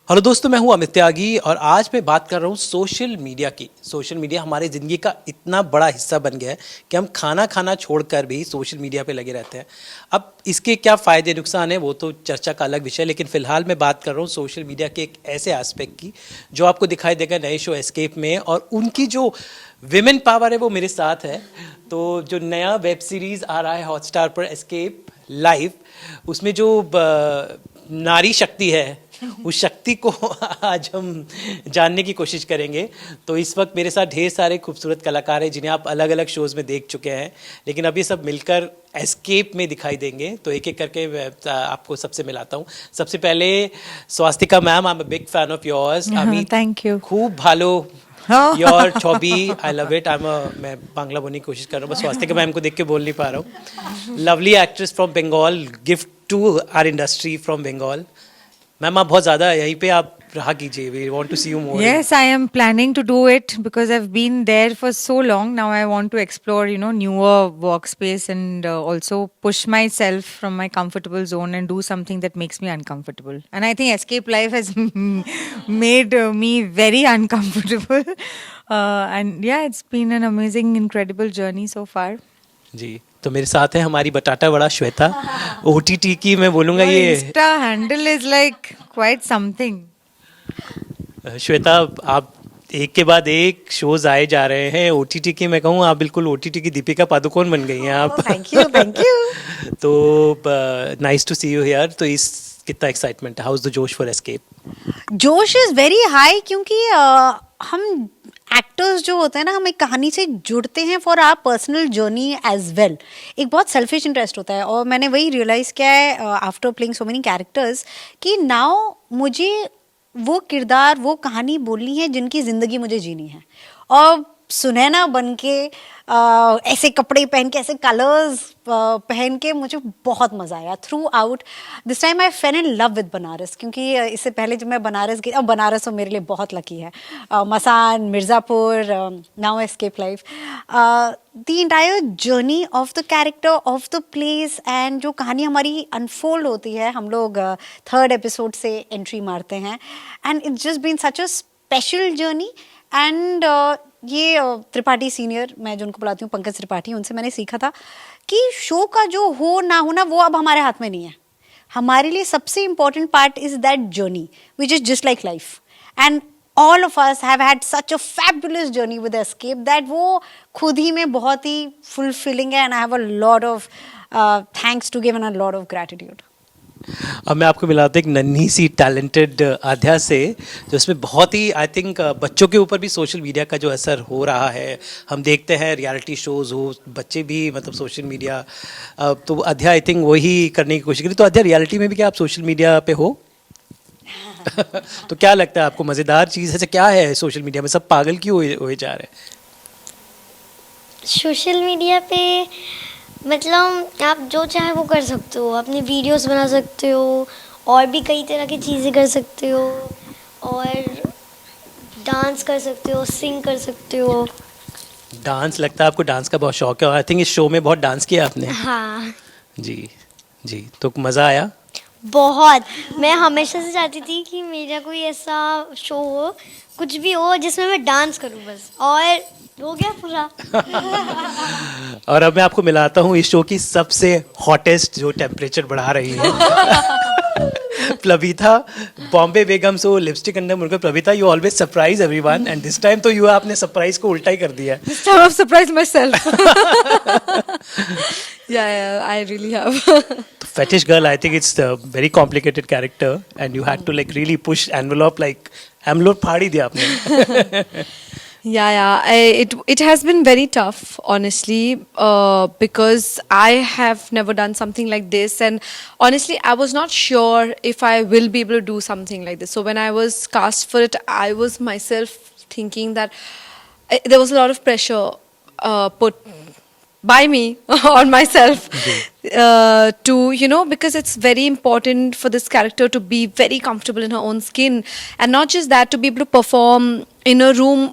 Hello दोस्तों, मैं हूं अमित त्यागी और आज मैं बात कर रहा हूं सोशल मीडिया की। सोशल मीडिया हमारी ज़िंदगी का इतना बड़ा हिस्सा बन गया है कि हम खाना खाना छोड़कर भी सोशल मीडिया पे लगे रहते हैं। अब इसके क्या फ़ायदे नुकसान हैं वो तो चर्चा का अलग विषय है, लेकिन फ़िलहाल मैं बात कर रहा हूं सोशल मीडिया के एक ऐसे एस्पेक्ट की जो आपको दिखाई देगा नए शो एस्केप में, और उनकी जो विमेन पावर है वो मेरे साथ है। तो जो नया वेब सीरीज़ आ रहा है हॉटस्टार पर, एस्केप लाइव, उसमें जो नारी शक्ति है उस शक्ति को आज हम जानने की कोशिश करेंगे। तो इस वक्त मेरे साथ ढेर सारे खूबसूरत कलाकार हैं जिन्हें आप अलग अलग शोज़ में देख चुके हैं, लेकिन अभी सब मिलकर एस्केप में दिखाई देंगे। तो एक एक करके मैं आपको सबसे मिलाता हूँ। सबसे पहले Swastika ma'am, I am a big fan of yours. Thank you. खूब भालो your Chhavi, I love it. मैं बांग्ला बोलने की कोशिश कर रहा हूँ, बस स्वास्तिका मैम को देख के बोल नहीं पा रहा हूँ। Lovely actress from Bengal, gift to our industry from Bengal. Ma'am आप बहुत ज़्यादा यहीं पे आप रहा कीजिए, we want to see you more. Yes, I am planning to do it because I've been there for so long. Now I want to explore, newer workspace and also push myself from my comfortable zone and do something that makes me uncomfortable. And I think Escape Life has made me very uncomfortable. And yeah, it's been an amazing, incredible journey so far. जी, तो मेरे साथ है हमारी बटाटा vada Shweta. OTT की मैं बोलूँगा Your ये Insta handle is like quite something. Shweta, आप एक के बाद एक शोज आए जा रहे हैं ओटीटी की। मैं कहूँ आप बिल्कुल ओटीटी की दीपिका पादुकोण बन गई हैं आप। Oh, thank you, thank you. तो nice to see you here. तो इस कितना एक्साइटमेंट है, हाउ इज द जोश फॉर एस्केप? जोश इज वेरी हाई क्योंकि हम एक्टर्स जो होते हैं ना, हम एक कहानी से जुड़ते हैं for our personal journey as well. एक बहुत सेल्फिश इंटरेस्ट होता है और मैंने वही रियलाइज़ किया है after playing so many characters कि नाउ मुझे वो किरदार, वो कहानी बोलनी है जिनकी ज़िंदगी मुझे जीनी है। और सुनैना बन के ऐसे कपड़े पहन के, ऐसे कलर्स पहन के मुझे बहुत मज़ा आया through out. This time I fail in love with Banaras, क्योंकि इससे पहले जब मैं बनारस गई, अब बनारस तो मेरे लिए बहुत लकी है। Masaan, Mirzapur, now escape life, the entire journey of the character of the place and जो कहानी हमारी अनफोल्ड होती है, हम लोग थर्ड एपिसोड से एंट्री मारते हैं and it's just been such a special journey. And ये त्रिपाठी सीनियर, मैं जो उनको पढ़ाती हूँ, पंकज त्रिपाठी, उनसे मैंने सीखा था कि शो का जो हो ना होना वो अब हमारे हाथ में नहीं है। हमारे लिए सबसे important part is that journey which is just like life. And all of us have had such a fabulous journey with Escape that वो खुद ही में बहुत ही fulfilling है, and I have a lot of thanks to give and a lot of gratitude. अब मैं आपको मिलाता हूँ एक नन्ही सी टैलेंटेड आध्या से, जो इसमें बहुत ही आई थिंक बच्चों के ऊपर भी सोशल मीडिया का जो असर हो रहा है। हम देखते हैं रियलिटी शोज़ हो, बच्चे भी मतलब सोशल मीडिया, तो आध्या आई थिंक वही करने की कोशिश करी। तो आध्या, रियलिटी में भी क्या आप सोशल मीडिया पे हो? तो क्या लगता है आपको, मज़ेदार चीज़ है क्या है सोशल मीडिया में? सब पागल क्यों हुए जा रहे हैं सोशल मीडिया पे? मतलब आप जो चाहे वो कर सकते हो, अपनी वीडियोस बना सकते हो और भी कई तरह की चीज़ें कर सकते हो, और डांस कर सकते हो, सिंग कर सकते हो। डांस, लगता है आपको डांस का बहुत शौक है, और आई थिंक इस शो में बहुत डांस किया आपने। हाँ जी जी, तो मज़ा आया? बहुत। मैं हमेशा से चाहती थी कि मेरा कोई ऐसा शो हो, कुछ भी हो, जिसमें मैं डांस करूं बस, और हो गया पूरा। और अब मैं आपको मिलाता हूँ इस शो की सबसे हॉटेस्ट जो टेम्परेचर बढ़ा रही है Plavita, Bombay Begum. So lipstick under मुड़कर, Plavita, you always surprise everyone and this time तो यू आपने सरप्राइज को उल्टा ही कर दिया है। This time I've surprised myself. Yeah, I really have. Fetish girl, I think it's a very complicated character and you had to like really push envelope, like envelope फाड़ी दिया आपने। Yeah. It has been very tough, honestly, because I have never done something like this, and honestly, I was not sure if I will be able to do something like this. So when I was cast for it, I was myself thinking that there was a lot of pressure put by me on myself to, because it's very important for this character to be very comfortable in her own skin, and not just that, to be able to perform in a room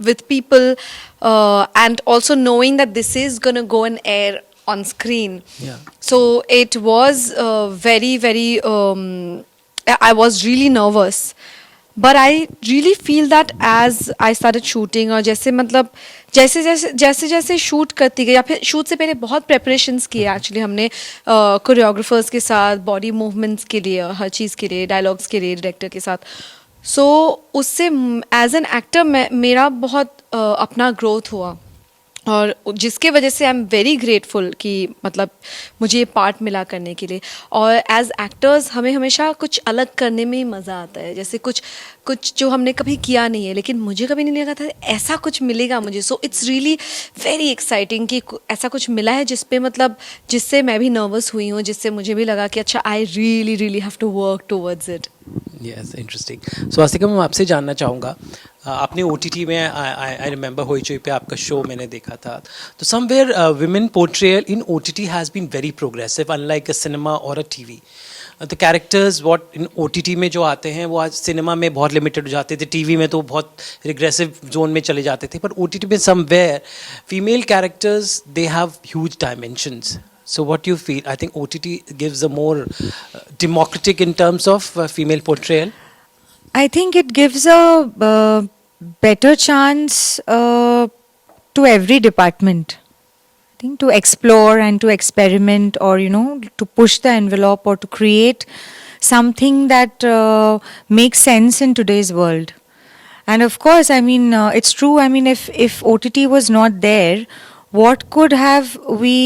with people, and also knowing that this is going to go and air on screen. Yeah. So it was very, very I was really nervous. But I really feel that as I started shooting, और जैसे मतलब जैसे shoot करती गई, या फिर shoot से पहले बहुत प्रेपरेशंस किए एक्चुअली हमने कोरियोग्राफर्स के साथ, बॉडी मूवमेंट्स के लिए, हर चीज़ के लिए, डायलॉग्स के लिए, डायरेक्टर के साथ. सो उससे एज एन एक्टर मेरा बहुत अपना ग्रोथ हुआ, और जिसके वजह से आई एम वेरी ग्रेटफुल कि मतलब मुझे ये पार्ट मिला करने के लिए. और एज एक्टर्स हमें हमेशा कुछ अलग करने में ही मज़ा आता है, जैसे कुछ जो हमने कभी किया नहीं है, लेकिन मुझे कभी नहीं लगा था ऐसा कुछ मिलेगा मुझे. So it's really very exciting कि ऐसा कुछ मिला है जिससे मैं भी नर्वस हुई हूँ, जिससे मुझे भी लगा कि अच्छा I really really have to work towards it. Yes, interesting. Swastika, मैं आपसे जानना चाहूँगा, आपने OTT में आई रिमेंबर होइचोई पे आपका शो मैंने देखा था, तो somewhere women portrayal in OTT has been very progressive unlike a cinema और a TV. The characters what in OTT में जो आते हैं वो आज सिनेमा में बहुत लिमिटेड हो जाते थे, TV में तो बहुत रिग्रेसिव जोन में चले जाते थे, पर OTT में somewhere female characters they have huge dimensions. So what do you feel? I think OTT gives a more democratic in terms of female portrayal. I think it gives a better chance to every department. I think to explore and to experiment, or to push the envelope, or to create something that makes sense in today's world. And of course, I mean, it's true. I mean, if OTT was not there, what could have we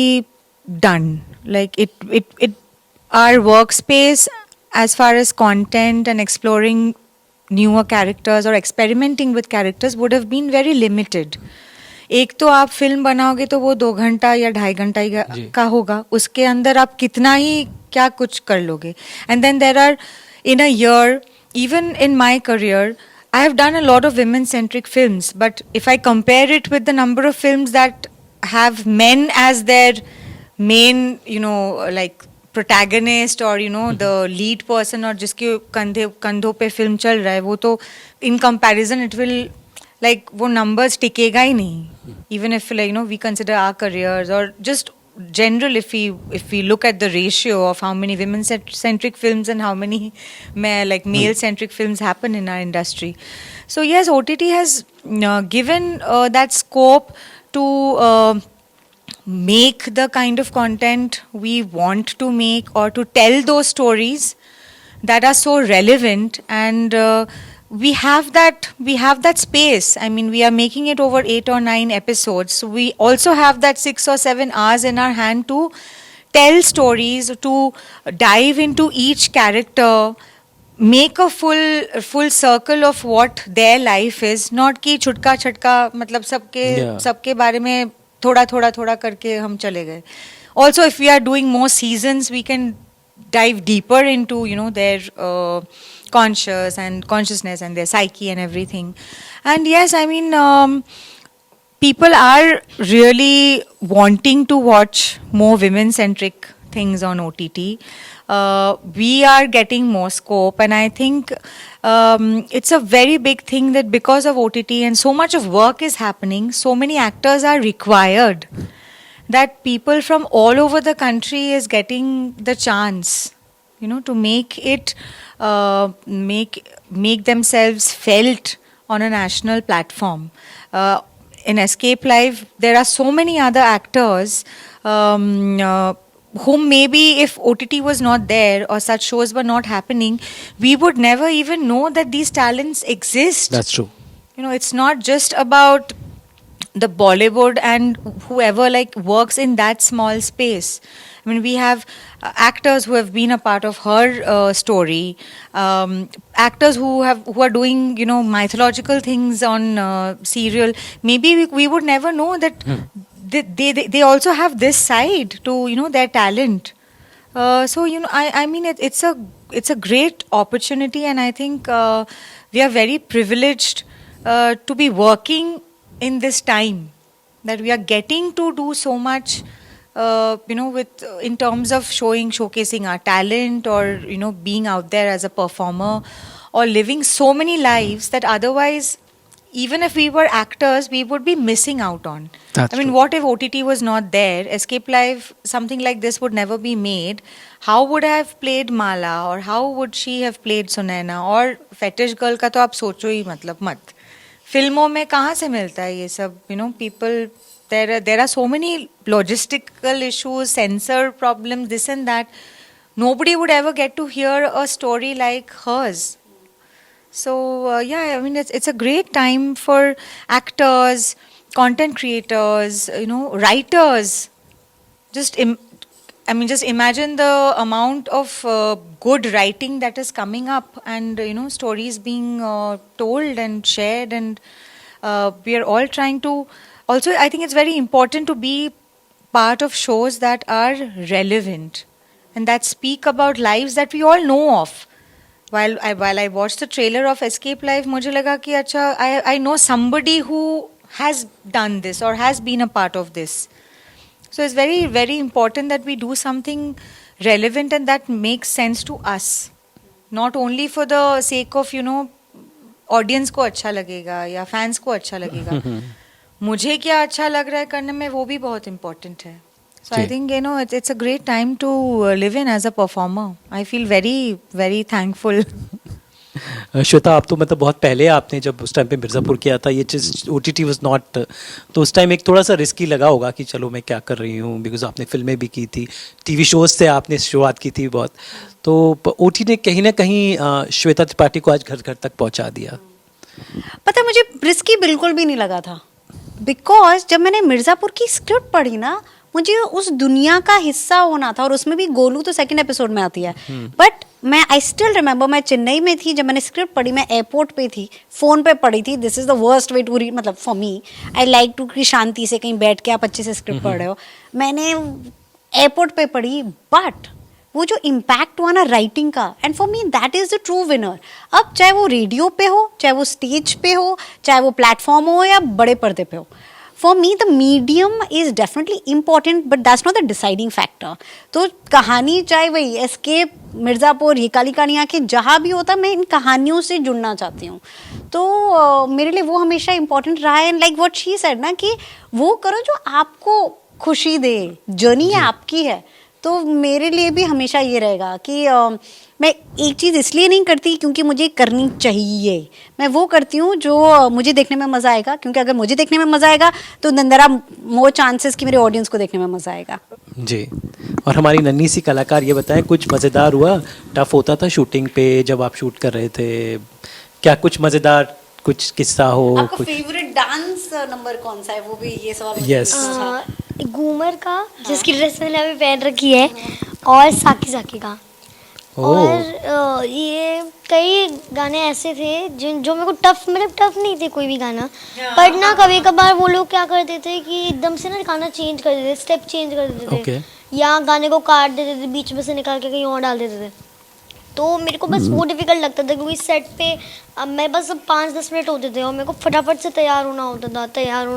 done? Like it our workspace as far as content and exploring newer characters or experimenting with characters would have been very limited. एक तो आप film बनाओगे तो वो 2 घंटा या 2.5 घंटा का होगा, उसके अंदर आप कितना ही क्या कुछ कर लोगे. And then there are, in a year, even in my career, I have done a lot of women-centric films, but if I compare it with the number of films that have men as their main, like protagonist, or the lead person, और जिसके कंधों पे film चल रहा है, वो तो in comparison it will, like, वो numbers टिकेगा ही नहीं. Even if, like, we consider our careers, or just general, if we look at the ratio of how many women centric films and how many male centric films happen in our industry. So yes, OTT has given that scope to make the kind of content we want to make, or to tell those stories that are so relevant. And we have that space. I mean, we are making it over 8 or 9 episodes, so we also have that 6 or 7 hours in our hand to tell stories, to dive into each character, make a full circle of what their life is. Not कि छुटका छटका मतलब सबके बारे में थोड़ा करके हम चले गए. Also, if we are doing more seasons, we can dive deeper into their consciousness and their psyche and everything. And yes, I mean, people are really wanting to watch more women-centric things on OTT. We are getting more scope, and I think it's a very big thing that because of OTT and so much of work is happening, so many actors are required, that people from all over the country is getting the chance, to make it, make themselves felt on a national platform. In Escape Live, there are so many other actors whom maybe if OTT was not there or such shows were not happening, we would never even know that these talents exist. That's true. It's not just about the Bollywood and whoever works in that small space. I mean, we have actors who have been a part of her story, actors who are doing mythological things on serial. Maybe we would never know that they also have this side to their talent. So I mean it's a great opportunity, and I think we are very privileged to be working in this time, that we are getting to do so much, with in terms of showcasing our talent, or being out there as a performer, or living so many lives that otherwise even if we were actors, we would be missing out on. That's I mean, true. what if OTT was not there? Escape Live, something like this would never be made. How would I have played Mala, or how would she have played Sunaina? और Fetish Girl का तो आप सोचो ही मतलब मत. फिल्मों में कहाँ से मिलता है ये सब? You know, people, there are so many logistical issues, censor problems, this and that. Nobody would ever get to hear a story like hers. So yeah, I mean it's a great time for actors, content creators, you know, writers. Just imagine the amount of good writing that is coming up, and you know, stories being told and shared, and we are all trying to. Also, I think it's very important to be part of shows that are relevant and that speak about lives that we all know of. While I watched the trailer of Escape Life, मुझे लगा कि अच्छा, I know somebody who has done this or has been a part of this. So it's very, very important that we do something relevant and that makes sense to us. Not only for the sake of, you know, audience को अच्छा लगेगा या fans को अच्छा लगेगा. मुझे क्या अच्छा लग रहा है करने में, वो भी बहुत important है. So I ji. think, you know, it's a great time to live in as a performer. I feel very, very thankful. Shweta, आप तो मतलब बहुत पहले आपने जब उस टाइम पे मिर्ज़ापुर किया था, ये चीज़ OTT वाज नॉट, तो उस टाइम एक थोड़ा सा रिस्की लगा होगा कि चलो मैं क्या कर रही हूँ, बिकॉज आपने फिल्में भी की थी, टीवी शोज से आपने शुरुआत की थी बहुत, तो OTT ने कहीं ना कहीं श्वेता त्रिपाठी को आज घर घर तक पहुँचा दिया. पता है, मुझे रिस्की बिल्कुल भी नहीं लगा था, बिकॉज जब मैंने मिर्ज़ापुर की स्क्रिप्ट पढ़ी ना, मुझे उस दुनिया का हिस्सा होना था. और उसमें भी गोलू तो सेकंड एपिसोड में आती है, बट आई स्टिल रिमेंबर, मैं चेन्नई में थी जब मैंने स्क्रिप्ट पढ़ी, मैं एयरपोर्ट पे थी, फ़ोन पे पढ़ी थी. This is the worst way to read, मतलब for me, I like to कि शांति से कहीं बैठ के आप अच्छे से स्क्रिप्ट पढ़ रहे हो. मैंने एयरपोर्ट पे पढ़ी, बट वो जो इम्पैक्ट हुआ ना राइटिंग का, and for me that is the true winner. अब चाहे वो रेडियो पे हो, चाहे वो स्टेज पे हो, चाहे वो प्लेटफॉर्म हो या बड़े पर्दे पे हो, for me the medium is definitely important, but that's not the deciding factor. तो कहानी चाहे वही एस्केप, मिर्ज़ापुर, ये काली कहानियाँ के जहाँ भी होता, मैं इन कहानियों से जुड़ना चाहती हूँ. तो मेरे लिए वो हमेशा इम्पोर्टेंट रहा है. And like what she said ना, कि वो करो जो आपको खुशी दे, जर्नी है आपकी है. तो मेरे लिए भी हमेशा ये रहेगा कि मैं एक चीज़ इसलिए नहीं करती क्योंकि मुझे करनी चाहिए, मैं वो करती हूँ जो मुझे देखने में मज़ा आएगा. क्योंकि अगर मुझे देखने में मज़ा आएगा तो नंदरा मोर चांसेस कि मेरे ऑडियंस को देखने में मज़ा आएगा. जी. और हमारी नन्ही सी कलाकार, ये बताएं कुछ मज़ेदार हुआ, टफ होता था शूटिंग पे जब आप शूट कर रहे थे, क्या कुछ मज़ेदार कुछ किस्सा हो? आपका कुछ फेवरेट डांस नंबर कौन सा है? वो भी ये सवाल. Yes. घूमर का, जिसकी ड्रेस मैंने अभी पहन रखी है, और साकी साकी का. और ये कई गाने ऐसे थे जो मेरे को टफ, मतलब टफ नहीं थे कोई भी गाना, पर ना कभी कभार वो लोग क्या करते थे कि एकदम से ना गाना चेंज कर देते थे, स्टेप चेंज कर देते थे. Okay. या गाने को काट देते थे, बीच में से निकाल के कहीं और डाल देते थे. तो मेरे को बस वो डिफिकल्ट लगता था, क्योंकि सेट पे अब मैं बस 5-10 मिनट होते थे और मेरे को फटाफट से तैयार होना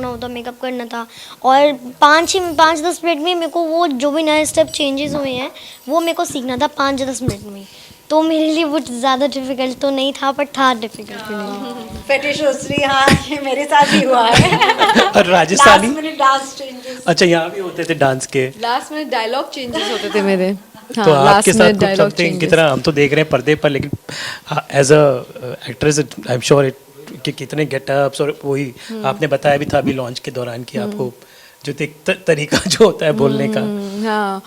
होता, मेकअप करना था, और 5-10 मिनट में मेरे को वो जो भी नए स्टेप चेंजेस हुए हैं वो मेरे को सीखना था 5-10 मिनट में. तो मेरे लिए वो ज़्यादा डिफिकल्ट तो नहीं था, पर था डिफिकल्ट मेरे लिए. फेटिशोसरी, हाँ, ये मेरे साथ भी हुआ है. और Rajasthani, Last minute dance changes. अच्छा यहाँ भी होते थे डांस के, लास्ट मिनट डायलॉग चेंजेस होते थे मेरे. तो आपके साथ कुछ समथिंग की तरह हम तो देख रहे हैं पर्दे पर, लेकिन as a actress I am sure कि कितने गेटअप्स, और वही आपने बताया भी था अभी लॉन्च के दौरान कि आपको जो तरीका जो होता है बोलने का. हाँ,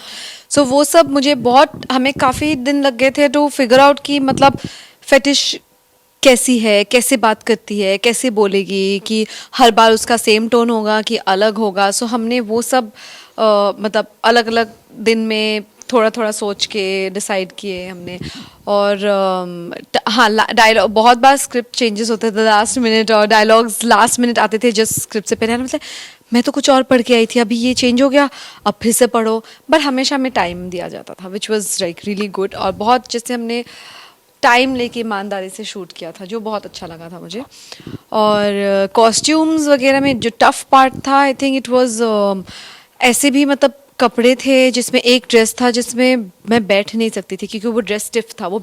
सो वो सब मुझे बहुत, हमें काफ़ी दिन लग गए थे टू फिगर आउट कि मतलब फेटिश कैसी है, कैसे बात करती है, कैसे बोलेगी, कि हर बार उसका सेम टोन होगा कि अलग होगा. सो हमने वो सब मतलब अलग अलग दिन में थोड़ा थोड़ा सोच के डिसाइड किए हमने. और हाँ, डायलॉग बहुत बार स्क्रिप्ट चेंजेस होते थे लास्ट मिनट, और डायलॉग्स लास्ट मिनट आते थे जस्ट स्क्रिप्ट से पहले. मतलब मैं तो कुछ और पढ़ के आई थी, अभी ये चेंज हो गया, अब फिर से पढ़ो. बट हमेशा हमें टाइम दिया जाता था, which was like really good. और बहुत जैसे हमने टाइम लेके ईमानदारी से शूट किया था, जो बहुत अच्छा लगा था मुझे. और कॉस्ट्यूम्स वगैरह में जो टफ पार्ट था, आई थिंक इट वाज ऐसे भी मतलब कपड़े थे जिसमें एक ड्रेस था जिसमें मैं बैठ नहीं सकती थी क्योंकि वो ड्रेस स्टिफ था, वो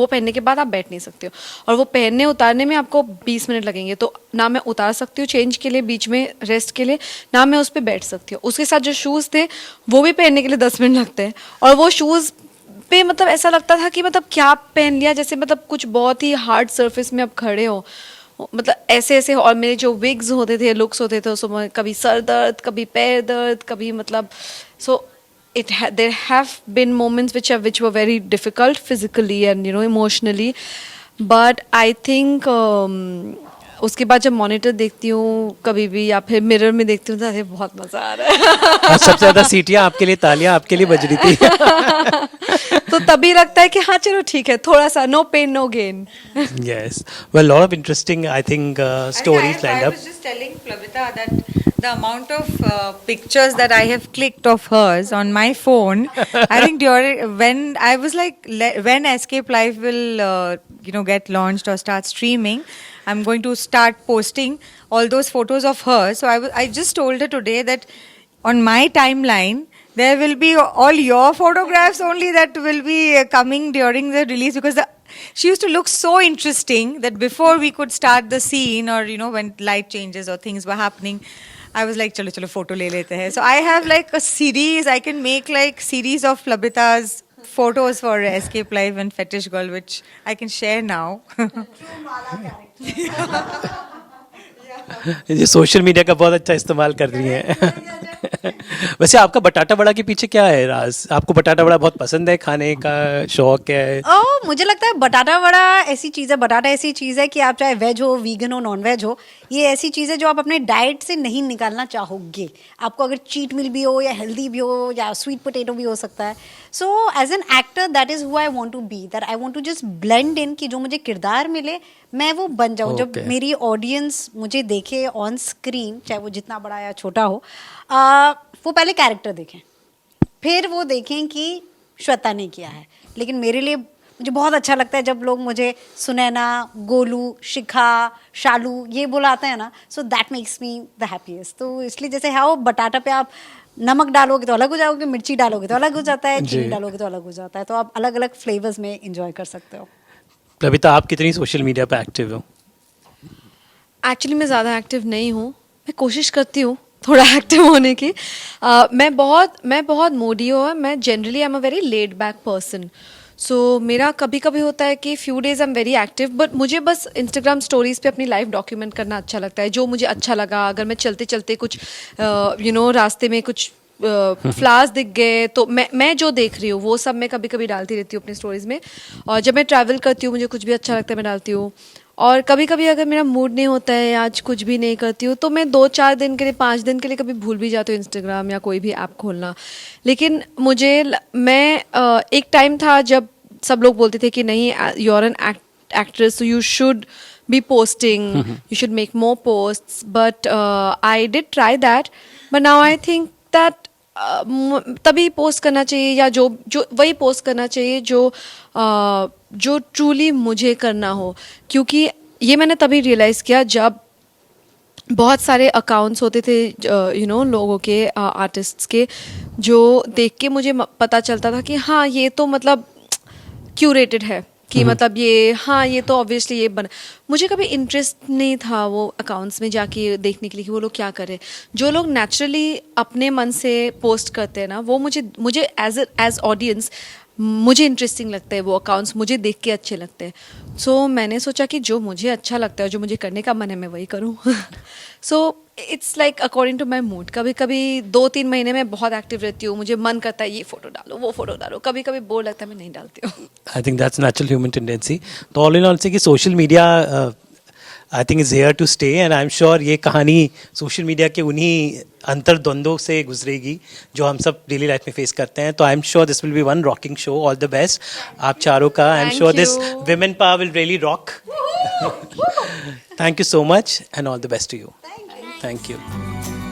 पहनने के बाद आप बैठ नहीं सकते हो और वो पहनने उतारने में आपको 20 मिनट लगेंगे, तो ना मैं उतार सकती हूँ चेंज के लिए बीच में रेस्ट के लिए, ना मैं उस पर बैठ सकती हूँ। उसके साथ जो शूज़ थे वो भी पहनने के लिए 10 मिनट लगते हैं और वो शूज़ पे मतलब ऐसा लगता था कि मतलब क्या पहन लिया, जैसे मतलब कुछ बहुत ही हार्ड सरफेस में आप खड़े हो, मतलब ऐसे ऐसे। और मेरे जो विग्स होते थे, लुक्स होते थे उसमें कभी सर दर्द, कभी पैर दर्द, कभी मतलब सो there have been moments which were very difficult physically and emotionally, but I think उसके बाद जब मॉनिटर देखती हूँ कभी भी या फिर मिरर में देखती हूँ तो अरे बहुत मजा आ रहा है। और सबसे ज्यादा सीटियां आपके लिए, तालियां आपके लिए बज रही थी। तो तभी लगता है कि हाँ चलो ठीक है, थोड़ा सा no pain no gain. Yes, well, lot of interesting, I think, stories lined I up. was just telling Plabita that the amount of pictures that I have clicked of hers on my phone, I think during when I was like, when Escape Life will get launched or start streaming, I'm going to start posting all those photos of her. So I just told her today that on my timeline there will be all your photographs only that will be coming during the release, because she used to look so interesting that before we could start the scene or when light changes or things were happening, I was like chalo photo le lete hain. So I have like a series, I can make like series of Plabita's photos for Escape Life and Fetish Girl, which I can share now. ये social media का बहुत अच्छा इस्तेमाल कर रही हैं। वैसे आपका बटाटा वड़ा के पीछे क्या है राज? आपको बटाटा वड़ा बहुत पसंद है, खाने का शौक है? मुझे लगता है बटाटा वड़ा ऐसी चीज़ है, बटाटा ऐसी चीज़ है कि आप चाहे वेज हो, वीगन हो, नॉन वेज हो, ये ऐसी चीज़ है जो आप अपने डाइट से नहीं निकालना चाहोगे। आपको अगर चीट मील भी हो या हेल्दी भी हो या स्वीट पोटैटो भी हो सकता है। So as an actor that is who I want to be, that I want to just blend in, कि जो मुझे किरदार मिले मैं वो बन जाऊँ। जब Okay. मेरी ऑडियंस मुझे देखे ऑन स्क्रीन, चाहे वो जितना बड़ा या छोटा हो, वो पहले कैरेक्टर देखें, फिर वो देखें कि श्वेता ने किया है। लेकिन मेरे लिए मुझे बहुत अच्छा लगता है जब लोग मुझे सुनैना, गोलू, शिखा, शालू ये बुलाते हैं ना, so that makes me the happiest. तो इसलिए जैसे है वो बटाटा पे आप नमक डालोगे तो अलग हो जाओगे, मिर्ची डालोगे तो अलग हो जाता है, चीनी डालोगे तो अलग हो जाता है, तो आप अलग अलग फ्लेवर्स में इंजॉय कर सकते हो। प्लबिता, आप कितनी सोशल मीडिया पे एक्टिव हो? एक्चुअली मैं ज़्यादा एक्टिव नहीं हूँ, मैं कोशिश करती हूँ थोड़ा एक्टिव होने की। मैं बहुत मूडी हूँ, मैं generally I am a very laid back person. So मेरा कभी कभी होता है कि few days I am very active, but मुझे बस इंस्टाग्राम स्टोरीज पे अपनी लाइफ डॉक्यूमेंट करना अच्छा लगता है। जो मुझे अच्छा लगा, अगर मैं चलते चलते कुछ रास्ते में कुछ फ्लावर्स दिख गए तो मैं जो देख रही हूँ वो सब मैं कभी कभी डालती रहती हूँ अपनी स्टोरीज में। और जब मैं ट्रैवल करती हूँ, मुझे कुछ भी अच्छा लगता है मैं डालती हूँ। और कभी कभी अगर मेरा मूड नहीं होता है, आज कुछ भी नहीं करती हूँ, तो मैं 2-4 दिन के लिए, 5 दिन के लिए कभी भूल भी जाती हूँ इंस्टाग्राम या कोई भी ऐप खोलना। लेकिन एक टाइम था जब सब लोग बोलते थे कि नहीं, you are an actress so you should be posting, you should make more posts, but I did try that, but now I think that तभी पोस्ट करना चाहिए या जो वही पोस्ट करना चाहिए जो ट्रूली मुझे करना हो। क्योंकि ये मैंने तभी रियलाइज़ किया जब बहुत सारे अकाउंट्स होते थे लोगों के, आर्टिस्ट्स के, जो देख के मुझे पता चलता था कि हाँ ये तो मतलब क्यूरेटेड है, कि मतलब ये तो ऑब्वियसली ये बना। मुझे कभी इंटरेस्ट नहीं था वो अकाउंट्स में जाके देखने के लिए कि वो लोग क्या कर रहे हैं। जो लोग नेचुरली अपने मन से पोस्ट करते हैं ना, वो मुझे एज ऑडियंस मुझे इंटरेस्टिंग लगता है, वो अकाउंट्स मुझे देख के अच्छे लगते हैं। सो मैंने सोचा कि जो मुझे अच्छा लगता है, जो मुझे करने का मन है, मैं वही करूँ। So it's like according to my mood. कभी कभी 2-3 महीने में बहुत एक्टिव रहती हूँ, मुझे मन करता है ये फोटो डालो, वो फोटो डालो। कभी कभी बोर लगता है, मैं नहीं डालती हूँ। I think that's natural human tendency. तो ऑल इन ऑल से कि social media I think is here to stay, and I am sure ये कहानी सोशल मीडिया के उन्हीं अंतर्द्वंद्वों से गुजरेगी जो हम सब डेली लाइफ में फेस करते हैं। तो I am sure this will be one rocking show. All the best आप चारों का। I am sure this women power will really rock. Thank you so much and all the best to you. Thank you.